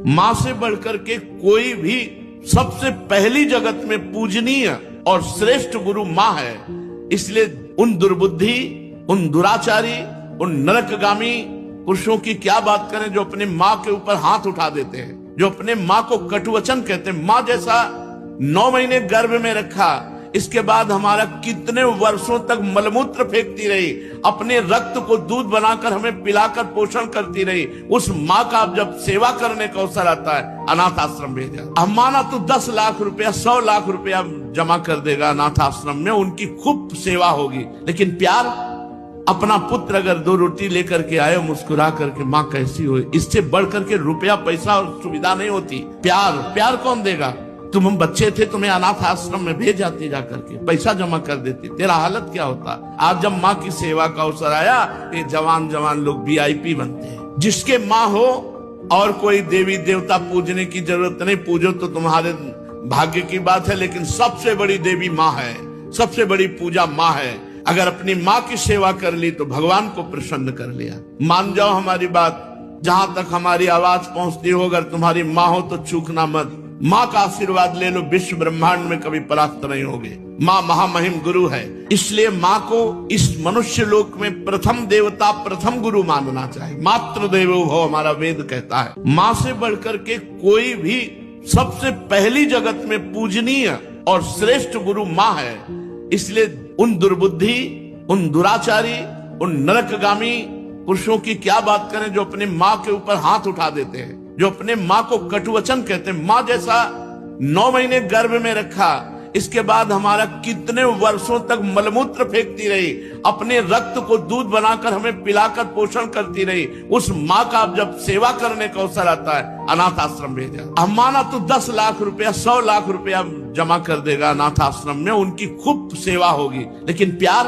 माँ से बढ़कर के कोई भी सबसे पहली जगत में पूजनीय और श्रेष्ठ गुरु माँ है। इसलिए उन दुर्बुद्धि, उन दुराचारी, उन नरकगामी पुरुषों की क्या बात करें जो अपने माँ के ऊपर हाथ उठा देते हैं, जो अपने माँ को कटुवचन कहते हैं। माँ जैसा 9 महीने गर्भ में रखा, इसके बाद हमारा कितने वर्षों तक मलमूत्र फेंकती रही, अपने रक्त को दूध बनाकर हमें पिलाकर पोषण करती रही। उस माँ का जब सेवा करने का अवसर आता है, अनाथ आश्रम भेजा। अब माना तो 10 लाख रुपया, 100 लाख रुपया जमा कर देगा अनाथ आश्रम में, उनकी खूब सेवा होगी। लेकिन प्यार, अपना पुत्र अगर 2 रोटी लेकर के आए, मुस्कुरा करके माँ कैसी हो, इससे बढ़ करके रुपया पैसा और सुविधा नहीं होती। प्यार कौन देगा? तुम बच्चे थे, तुम्हें अनाथ आश्रम में भेज जाती, जाकर के पैसा जमा कर देती, तेरा हालत क्या होता। आज जब माँ की सेवा का अवसर आया, ये जवान लोग VIP बनते हैं। जिसके माँ हो और कोई देवी देवता पूजने की जरूरत नहीं, पूजो तो तुम्हारे भाग्य की बात है, लेकिन सबसे बड़ी देवी माँ है, सबसे बड़ी पूजा माँ है। अगर अपनी माँ की सेवा कर ली तो भगवान को प्रसन्न कर लिया। मान जाओ हमारी बात, जहां तक हमारी आवाज पहुंचती हो, अगर तुम्हारी माँ हो तो चूकना मत। माँ का आशीर्वाद ले लो, विश्व ब्रह्मांड में कभी परास्त नहीं होगे। माँ महामहिम गुरु है, इसलिए माँ को इस मनुष्य लोक में प्रथम देवता, प्रथम गुरु मानना चाहिए। मातृ देवो भव, हमारा वेद कहता है। माँ से बढ़कर के कोई भी सबसे पहली जगत में पूजनीय और श्रेष्ठ गुरु माँ है। इसलिए उन दुर्बुद्धि, उन दुराचारी, उन नरकगामी पुरुषों की क्या बात करें जो अपने माँ के ऊपर हाथ उठा देते हैं, जो अपने माँ को कटुवचन कहते हैं। माँ जैसा 9 महीने गर्भ में रखा, इसके बाद हमारा कितने वर्षों तक मलमूत्र फेंकती रही, अपने रक्त को दूध बनाकर हमें पिलाकर पोषण करती रही। उस माँ का जब सेवा करने का अवसर आता है, अनाथ आश्रम भेजा। अब माना तो 10 लाख रुपया, 100 लाख रुपया जमा कर देगा अनाथ आश्रम में, उनकी खूब सेवा होगी। लेकिन प्यार,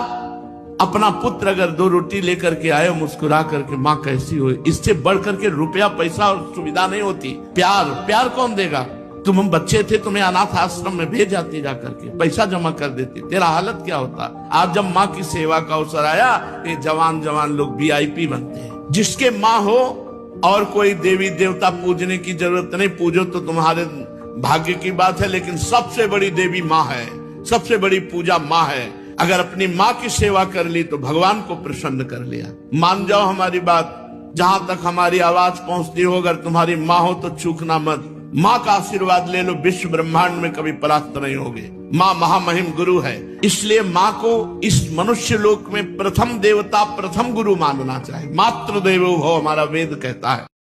अपना पुत्र अगर 2 रोटी लेकर के आए, मुस्कुरा करके माँ कैसी हो, इससे बढ़ करके रुपया पैसा और सुविधा नहीं होती। प्यार कौन देगा? तुम बच्चे थे, तुम्हें अनाथ आश्रम में भेज जाती, जाकर के पैसा जमा कर देती, तेरा हालत क्या होता। आज जब माँ की सेवा का अवसर आया, ये जवान लोग VIP बनते हैं। जिसके माँ हो और कोई देवी देवता पूजने की जरूरत नहीं, पूजो तो तुम्हारे भाग्य की बात है, लेकिन सबसे बड़ी देवी माँ है, सबसे बड़ी पूजा माँ है। अगर अपनी माँ की सेवा कर ली तो भगवान को प्रसन्न कर लिया। मान जाओ हमारी बात, जहां तक हमारी आवाज पहुंचती हो, अगर तुम्हारी माँ हो तो चूकना मत। माँ का आशीर्वाद ले लो, विश्व ब्रह्मांड में कभी परास्त नहीं होगे। माँ महामहिम गुरु है, इसलिए माँ को इस मनुष्य लोक में प्रथम देवता, प्रथम गुरु मानना चाहिए। मातृ देवो भव, हमारा वेद कहता है।